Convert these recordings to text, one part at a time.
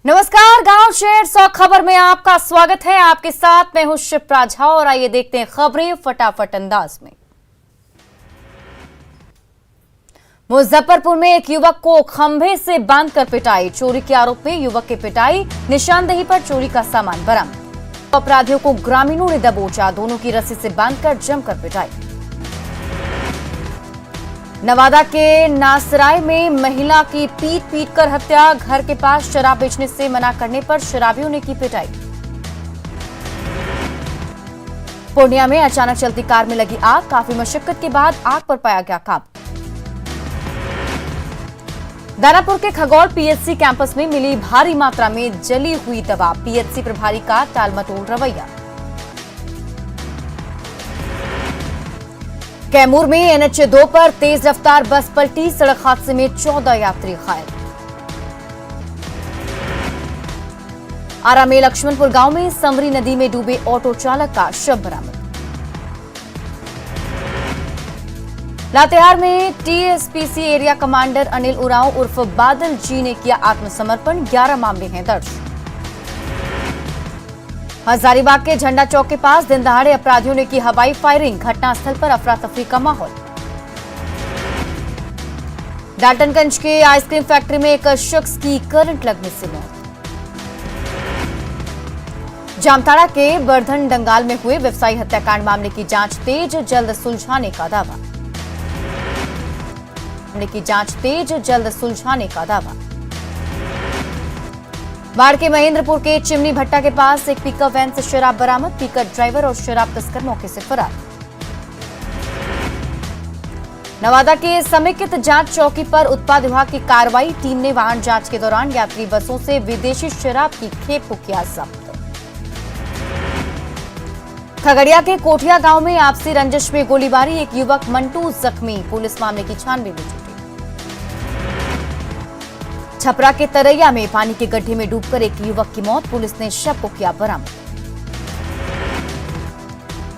नमस्कार, गांव शहर 100 खबर में आपका स्वागत है। आपके साथ मैं हूं शिप्रा झा और आइए देखते हैं खबरें फटाफट अंदाज में। मुजफ्फरपुर में एक युवक को खंभे से बांधकर पिटाई। चोरी के आरोप में युवक की पिटाई, निशानदेही पर चोरी का सामान बरामद। अपराधियों को ग्रामीणों ने दबोचा, दोनों की रस्सी से बांधकर जमकर पिटाई। नवादा के नासराय में महिला की पीट कर हत्या। घर के पास शराब बेचने से मना करने पर शराबियों ने की पिटाई। पूर्णिया में अचानक चलती कार में लगी आग, काफी मशक्कत के बाद आग पर पाया गया काबू। दानापुर के खगौल पीएचसी कैंपस में मिली भारी मात्रा में जली हुई दवा। पीएचसी प्रभारी का टालमटोल रवैया। कैमूर में NH2 पर तेज रफ्तार बस पलटी, सड़क हादसे में 14 यात्री घायल। आरा में लक्ष्मणपुर गांव में समरी नदी में डूबे ऑटो चालक का शव बरामद। लातेहार में TSPC area commander Anil Oraon उर्फ बादल जी ने किया आत्मसमर्पण, 11 मामले हैं दर्ज। हजारीबाग के झंडा चौक के पास दिन दहाड़े अपराधियों ने की हवाई फायरिंग, घटनास्थल पर अफरा तफरी का माहौल। डाल्टनगंज के आइसक्रीम फैक्ट्री में एक शख्स की करंट लगने से मौत। जामताड़ा के बर्धन डंगाल में हुए व्यवसायी हत्याकांड मामले की जांच तेज, जल्द सुलझाने का दावा। बाढ़ के महेंद्रपुर के चिमनी भट्टा के पास एक पिकअप वैन से शराब बरामद, पिकअप ड्राइवर और शराब तस्कर मौके से फरार। नवादा के समेकित जांच चौकी पर उत्पाद विभाग की कार्रवाई, टीम ने वाहन जांच के दौरान यात्री बसों से विदेशी शराब की खेप को किया जब्त। खगड़िया के कोठिया गांव में आपसी रंजिश में गोलीबारी, एक युवक मंटू जख्मी, पुलिस मामले की छानबीन में जुटी। छपरा के तरैया में पानी के गड्ढे में डूबकर एक युवक की मौत, पुलिस ने शव को किया बरामद।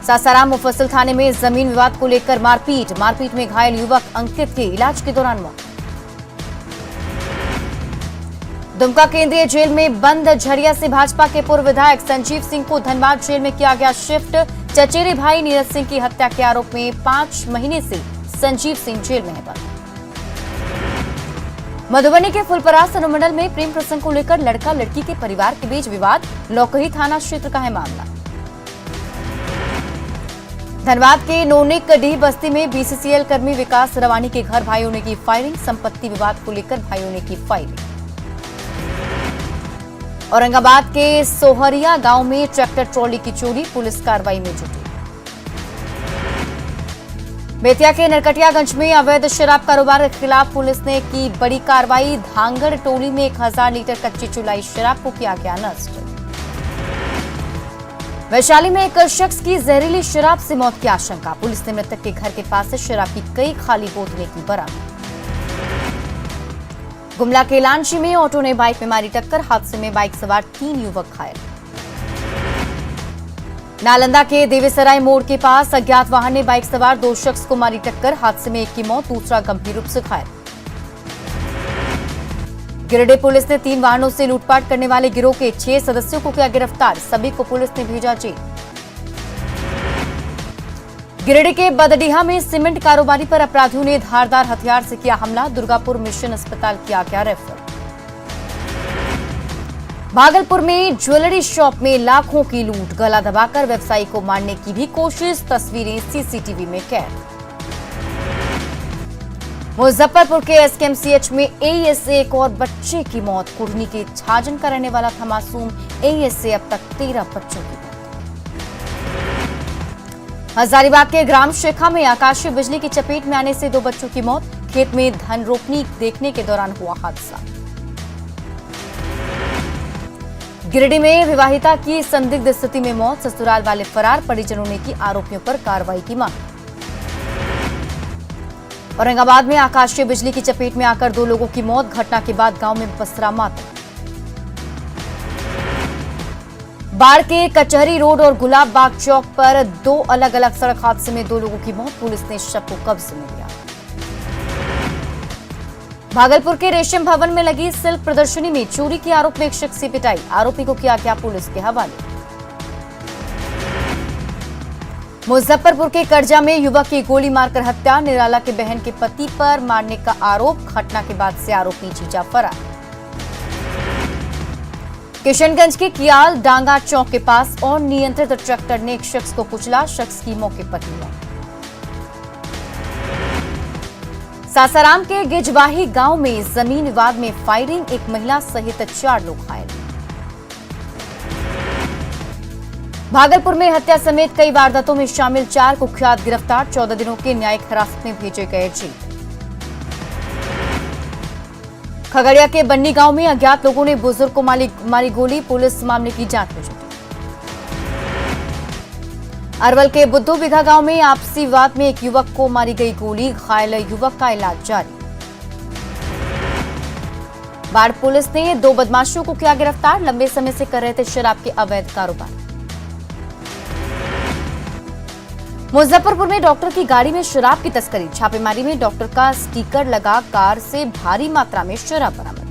सासाराम मुफस्सिल थाने में जमीन विवाद को लेकर मारपीट में घायल युवक अंकित की इलाज के दौरान मौत। दुमका केंद्रीय जेल में बंद झरिया से भाजपा के पूर्व विधायक संजीव सिंह को धनबाद जेल में किया गया शिफ्ट। चचेरे भाई नीरज सिंह की हत्या के आरोप में 5 महीने से संजीव सिंह जेल में है बंद। मधुबनी के फुलपरास अनुमंडल में प्रेम प्रसंग को लेकर लड़का लड़की के परिवार के बीच विवाद, लौकही थाना क्षेत्र का है मामला। धनबाद के नोनेकडीह बस्ती में BCCL कर्मी विकास रवानी के घर भाइयों ने की फायरिंग, संपत्ति विवाद को लेकर भाइयों ने की फायरिंग। औरंगाबाद के सोहरिया गांव में ट्रैक्टर ट्रॉली की चोरी, पुलिस कार्रवाई में जुटी। बेतिया के नरकटियागंज में अवैध शराब कारोबार के खिलाफ पुलिस ने की बड़ी कार्रवाई, धांगड़ टोली में 1000 लीटर कच्ची चुलाई शराब को किया गया नष्ट। वैशाली में एक शख्स की जहरीली शराब से मौत की आशंका, पुलिस ने मृतक के घर के पास से शराब की कई खाली बोतलें की बरामद। गुमला के लांची में ऑटो ने बाइक में मारी टक्कर, हादसे में बाइक सवार 3 युवक घायल। नालंदा के देवीसराय मोड़ के पास अज्ञात वाहन ने बाइक सवार 2 शख्स को मारी टक्कर, हादसे में एक की मौत, दूसरा गंभीर रूप से घायल। गिरिडीह पुलिस ने 3 वाहनों से लूटपाट करने वाले गिरोह के 6 सदस्यों को किया गिरफ्तार, सभी को पुलिस ने भेजा जेल। गिरिडीह के बदडीहा में सीमेंट कारोबारी पर अपराधियों ने धारदार हथियार से किया हमला, दुर्गापुर मिशन अस्पताल किया गया रेफर। भागलपुर में ज्वेलरी शॉप में लाखों की लूट, गला दबाकर व्यवसायी को मारने की भी कोशिश, तस्वीरें CCTV में कैद। मुजफ्फरपुर के SKMCH में AES से एक और बच्चे की मौत, कुढ़नी के छाजन का रहने वाला था मासूम, AES से अब तक 13 बच्चों की मौत। हजारीबाग के ग्राम शेखा में आकाशीय बिजली की चपेट में आने से 2 बच्चों की मौत, खेत में धन रोपनी देखने के दौरान हुआ हादसा। गिरिडीह में विवाहिता की संदिग्ध स्थिति में मौत, ससुराल वाले फरार, परिजनों ने की आरोपियों पर कार्रवाई की मांग। औरंगाबाद में आकाशीय बिजली की चपेट में आकर 2 लोगों की मौत, घटना के बाद गांव में पसरा मातम। बाढ़ के कचहरी रोड और गुलाब बाग चौक पर 2 अलग अलग सड़क हादसे में 2 लोगों की मौत, पुलिस ने शव को कब्जे में लिया। भागलपुर के रेशम भवन में लगी सिल्क प्रदर्शनी में चोरी के आरोप में एक शख्स की पिटाई, आरोपी को किया गया पुलिस के हवाले। मुजफ्फरपुर के करजा में युवक की गोली मारकर हत्या, निराला के बहन के पति पर मारने का आरोप, घटना के बाद से आरोपी जीजा फरार। किशनगंज के कियाल डांगा चौक के पास अनियंत्रित ट्रैक्टर ने एक शख्स को कुचला, शख्स की मौके पर ही मौत। सासाराम के गिजवाही गांव में जमीन विवाद में फायरिंग, एक महिला सहित 4 लोग घायल। भागलपुर में हत्या समेत कई वारदातों में शामिल 4 कुख्यात गिरफ्तार, 14 दिनों के न्यायिक हिरासत में भेजे गए जेल। खगड़िया के बन्नी गांव में अज्ञात लोगों ने बुजुर्ग को मारी गोली, पुलिस मामले की जांच में जुटी। अरवल के बुद्धू बिघा गांव में आपसी विवाद में एक युवक को मारी गई गोली, घायल युवक का इलाज जारी। बाढ़ पुलिस ने 2 बदमाशों को किया गिरफ्तार, लंबे समय से कर रहे थे शराब के अवैध कारोबार। मुजफ्फरपुर में डॉक्टर की गाड़ी में शराब की तस्करी, छापेमारी में डॉक्टर का स्टिकर लगा कार से भारी मात्रा में शराब बरामद।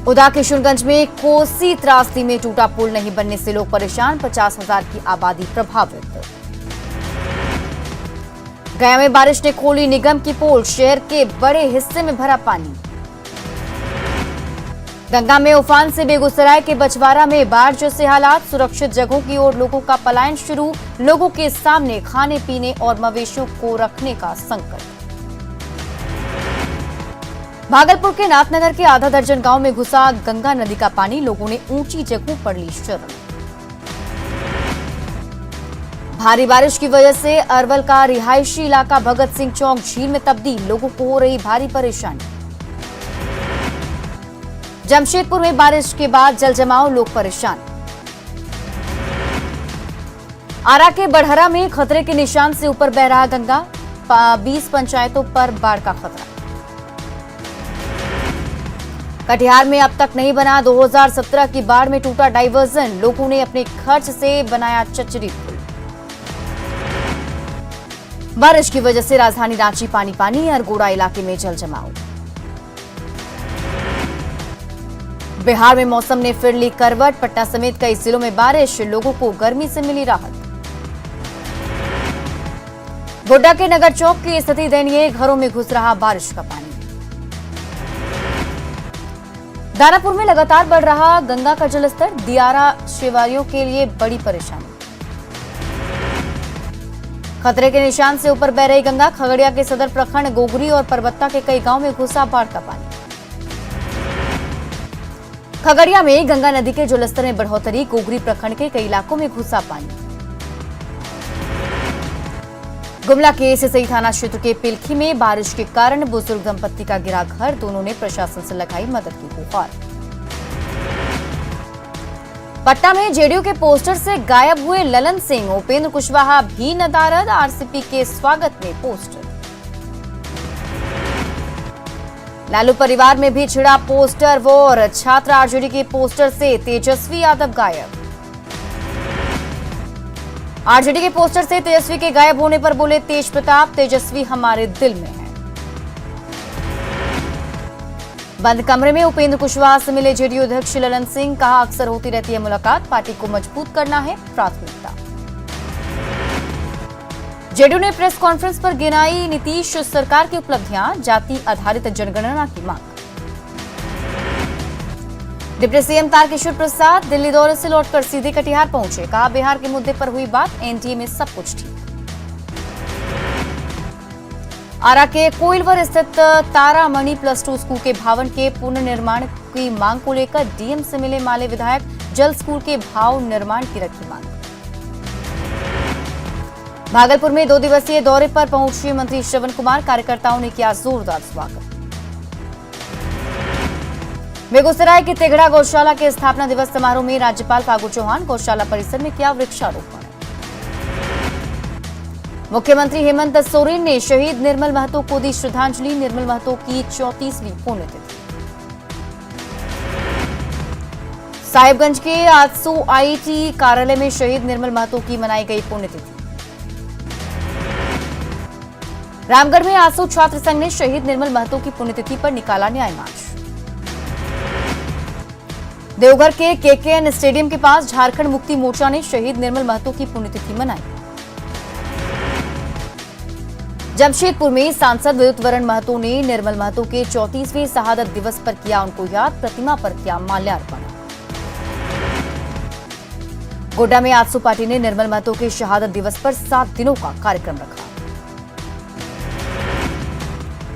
उदा किशनगंज में कोसी त्रासदी में टूटा पुल नहीं बनने से लोग परेशान, 50,000 की आबादी प्रभावित। गया में बारिश ने खोली निगम की पोल, शहर के बड़े हिस्से में भरा पानी। गंगा में उफान से बेगूसराय के बछवाड़ा में बाढ़ जैसे हालात, सुरक्षित जगहों की ओर लोगों का पलायन शुरू, लोगों के सामने खाने पीने और मवेशियों को रखने का संकट। भागलपुर के नाथनगर के आधा दर्जन गांव में घुसा गंगा नदी का पानी, लोगों ने ऊंची जगहों पर ली शरण। भारी बारिश की वजह से अरवल का रिहायशी इलाका भगत सिंह चौक झील में तब्दील, लोगों को हो रही भारी परेशानी। जमशेदपुर में बारिश के बाद जल जमाव, लोग परेशान। आरा के बढ़हरा में खतरे के निशान से ऊपर बह रहा गंगा, 20 पंचायतों पर बाढ़ का खतरा। कटिहार में अब तक नहीं बना 2017 की बाढ़ में टूटा डाइवर्जन, लोगों ने अपने खर्च से बनाया चचरी पुल। बारिश की वजह से राजधानी रांची पानी पानी, अरगोड़ा इलाके में जल जमाव। बिहार में मौसम ने फिर ली करवट, पटना समेत कई जिलों में बारिश, लोगों को गर्मी से मिली राहत। गोड्डा के नगर चौक की स्थिति दयनीय, घरों में घुस रहा बारिश का पानी। दानापुर में लगातार बढ़ रहा गंगा का जलस्तर, दियारा शिवालयों के लिए बड़ी परेशानी। खतरे के निशान से ऊपर बह रही गंगा, खगड़िया के सदर प्रखंड गोगरी और परबत्ता के कई गांव में घुसा बाढ़ का पानी। खगड़िया में गंगा नदी के जलस्तर में बढ़ोतरी, गोगरी प्रखंड के कई इलाकों में घुसा पानी। गुमला के सिसई थाना क्षेत्र के पिलखी में बारिश के कारण बुजुर्ग दंपत्ति का गिरा घर, दोनों ने प्रशासन से लगाई मदद की गुहार। पटना में जेडीयू के पोस्टर से गायब हुए ललन सिंह, उपेंद्र कुशवाहा भी नदारद, आरसीपी के स्वागत में पोस्टर। लालू परिवार में भी छिड़ा पोस्टर वॉर, छात्र आरजेडी के पोस्टर से तेजस्वी यादव गायब। आरजेडी के पोस्टर से तेजस्वी के गायब होने पर बोले तेज प्रताप, तेजस्वी हमारे दिल में है। बंद कमरे में उपेंद्र कुशवाहा से मिले जेडीयू अध्यक्ष ललन सिंह, कहा अक्सर होती रहती है मुलाकात, पार्टी को मजबूत करना है प्राथमिकता। जेडीयू ने प्रेस कॉन्फ्रेंस पर गिनाई नीतीश सरकार की उपलब्धियां, जाति आधारित जनगणना की मांग। डिप्टी सीएम तारकिशोर प्रसाद दिल्ली दौरे से लौटकर सीधे कटिहार पहुंचे, कहा बिहार के मुद्दे पर हुई बात, एनडीए में सब कुछ ठीक। आरा के कोइलवर स्थित तारामणि +2 स्कूल के भवन के पुनर्निर्माण की मांग को लेकर डीएम से मिले माले विधायक, जल्द स्कूल के भवन निर्माण की रखी मांग। भागलपुर में 2 दिवसीय दौरे पर पहुंचे मंत्री श्रवण कुमार, कार्यकर्ताओं ने किया जोरदार स्वागत। बेगूसराय के तेघड़ा गौशाला के स्थापना दिवस समारोह में राज्यपाल फागू चौहान गौशाला परिसर में किया वृक्षारोपण। मुख्यमंत्री हेमंत सोरेन ने शहीद निर्मल महतो को दी श्रद्धांजलि, निर्मल महतो की 34वीं पुण्यतिथि। साहिबगंज के आजसू आईटी कार्यालय में शहीद निर्मल महतो की मनाई गई पुण्यतिथि। रामगढ़ में आसू छात्र संघ ने शहीद निर्मल महतो की पुण्यतिथि पर निकाला न्याय मार्च। देवघर के केकेएन स्टेडियम के पास झारखंड मुक्ति मोर्चा ने शहीद निर्मल महतो की पुण्यतिथि मनाई। जमशेदपुर में सांसद विद्युत वरण महतो ने निर्मल महतो के 34वें शहादत दिवस पर किया उनको याद, प्रतिमा पर किया माल्यार्पण। गोड्डा में आजसू पार्टी ने निर्मल महतो के शहादत दिवस पर 7 दिनों का कार्यक्रम रखा।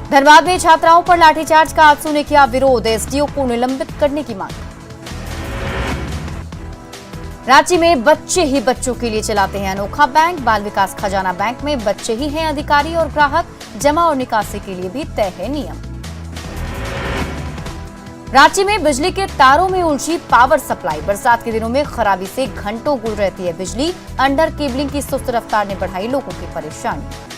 धनबाद में छात्राओं पर लाठीचार्ज का आजसू ने किया विरोध, एसडीओ को निलंबित करने की मांग। रांची में बच्चे ही बच्चों के लिए चलाते हैं अनोखा बैंक, बाल विकास खजाना बैंक में बच्चे ही हैं अधिकारी और ग्राहक, जमा और निकासी के लिए भी तय है नियम। रांची में बिजली के तारों में उलझी पावर सप्लाई, बरसात के दिनों में खराबी से घंटों गुल रहती है बिजली, अंडर केबलिंग की सुस्त रफ्तार ने बढ़ाई लोगों की परेशानी।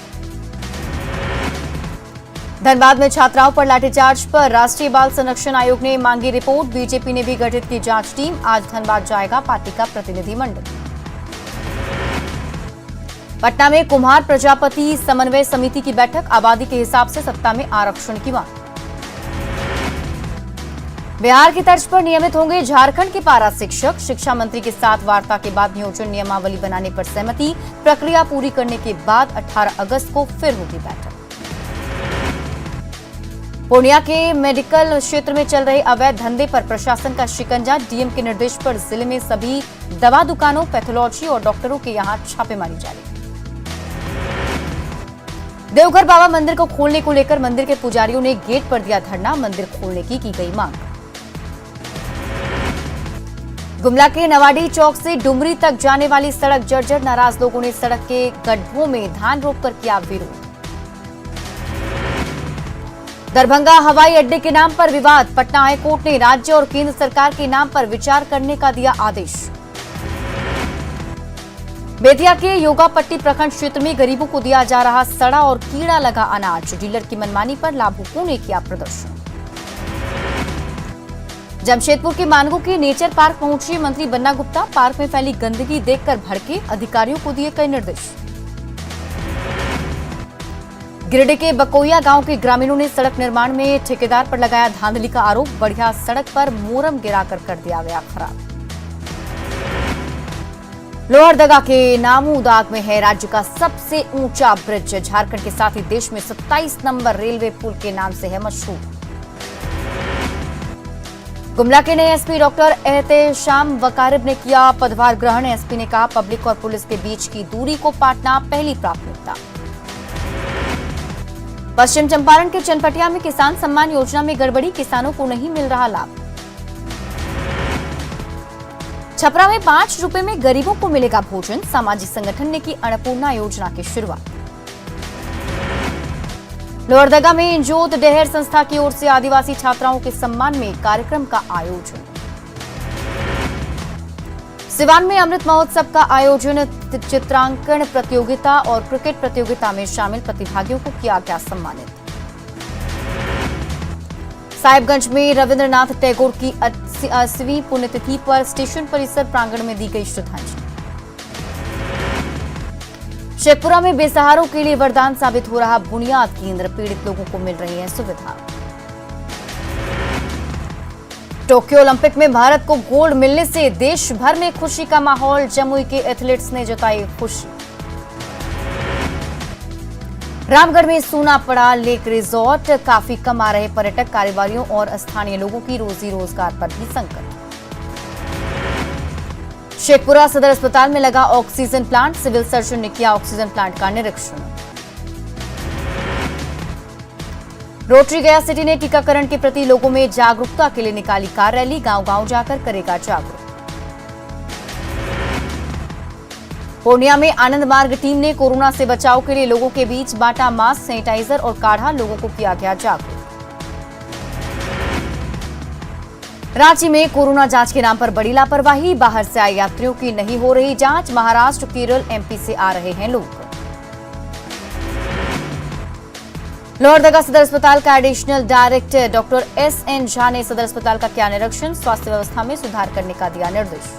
धनबाद में छात्राओं पर लाठीचार्ज पर राष्ट्रीय बाल संरक्षण आयोग ने मांगी रिपोर्ट, बीजेपी ने भी गठित की जांच टीम, आज धनबाद जाएगा पार्टी का प्रतिनिधिमंडल। पटना में कुम्हार प्रजापति समन्वय समिति की बैठक, आबादी के हिसाब से सत्ता में आरक्षण की मांग। बिहार की तर्ज पर नियमित होंगे झारखंड के पारा शिक्षक, शिक्षा मंत्री के साथ वार्ता के बाद नियोजन नियमावली बनाने पर सहमति, प्रक्रिया पूरी करने के बाद 18 अगस्त को फिर होगी बैठक। पूर्णिया के मेडिकल क्षेत्र में चल रहे अवैध धंधे पर प्रशासन का शिकंजा, डीएम के निर्देश पर जिले में सभी दवा दुकानों, पैथोलॉजी और डॉक्टरों के यहां छापेमारी जारी। देवघर बाबा मंदिर को खोलने को लेकर मंदिर के पुजारियों ने गेट पर दिया धरना, मंदिर खोलने की गई मांग। गुमला के नवाडी चौक से डुमरी तक जाने वाली सड़क जर्जर, नाराज लोगों ने सड़क के गड्ढों में धान रोपकर किया विरोध। दरभंगा हवाई अड्डे के नाम पर विवाद, पटना हाईकोर्ट ने राज्य और केंद्र सरकार के नाम पर विचार करने का दिया आदेश। बेतिया के योगापट्टी प्रखंड क्षेत्र में गरीबों को दिया जा रहा सड़ा और कीड़ा लगा अनाज, डीलर की मनमानी पर लाभुकों ने किया प्रदर्शन। जमशेदपुर के मानगो के नेचर पार्क पहुंचे मंत्री बन्ना गुप्ता, पार्क में फैली गंदगी देखकर भड़के, अधिकारियों को दिए कई निर्देश। गिरिडीह के बकोइया गांव के ग्रामीणों ने सड़क निर्माण में ठेकेदार पर लगाया धांधली का आरोप, बढ़िया सड़क पर मोरम गिराकर कर दिया गया खराब। लोहरदगा के नामूदाग में है राज्य का सबसे ऊंचा ब्रिज, झारखंड के साथ ही देश में 27 नंबर रेलवे पुल के नाम से है मशहूर। गुमला के नए एसपी डॉक्टर एहतेशाम वकारिब ने किया पदभार ग्रहण, एसपी ने कहा पब्लिक और पुलिस के बीच की दूरी को पाटना पहली प्राथमिकता। पश्चिम चंपारण के चनपटिया में किसान सम्मान योजना में गड़बड़ी, किसानों को नहीं मिल रहा लाभ। छपरा में 5 रुपए में गरीबों को मिलेगा भोजन, सामाजिक संगठन ने की अन्नपूर्णा योजना की शुरुआत। लोहरदगा में इंजोत डेहर संस्था की ओर से आदिवासी छात्राओं के सम्मान में कार्यक्रम का आयोजन। सिवान में अमृत महोत्सव का आयोजन, चित्रांकन प्रतियोगिता और क्रिकेट प्रतियोगिता में शामिल प्रतिभागियों को किया गया सम्मानित। साहिबगंज में रविंद्रनाथ टैगोर की 80वीं पुण्यतिथि पर स्टेशन परिसर प्रांगण में दी गई श्रद्धांजलि। शेखपुरा में बेसहारों के लिए वरदान साबित हो रहा बुनियाद केंद्र, पीड़ित लोगों को मिल रही है सुविधा। टोक्यो ओलंपिक में भारत को गोल्ड मिलने से देश भर में खुशी का माहौल, जमुई के एथलीट्स ने जताई खुशी। रामगढ़ में सूना पड़ा लेक रिजॉर्ट, काफी कम आ रहे पर्यटक, कारोबारियों और स्थानीय लोगों की रोजी रोजगार पर भी संकट। शेखपुरा सदर अस्पताल में लगा ऑक्सीजन प्लांट, सिविल सर्जन ने किया ऑक्सीजन प्लांट का निरीक्षण। रोटरी गया सिटी ने टीकाकरण के प्रति लोगों में जागरूकता के लिए निकाली कार रैली, गांव-गांव जाकर करेगा जागरूक। पूर्णिया में आनंद मार्ग टीम ने कोरोना से बचाव के लिए लोगों के बीच बांटा मास्क, सैनिटाइजर और काढ़ा, लोगों को किया गया जागरूक। रांची में कोरोना जांच के नाम पर बड़ी लापरवाही, बाहर से आए यात्रियों की नहीं हो रही जांच, महाराष्ट्र, केरल, एमपी से आ रहे हैं लोग। लोहरदगा सदर अस्पताल का additional director doctor SN Jha ने सदर अस्पताल का किया निरीक्षण, स्वास्थ्य व्यवस्था में सुधार करने का दिया निर्देश।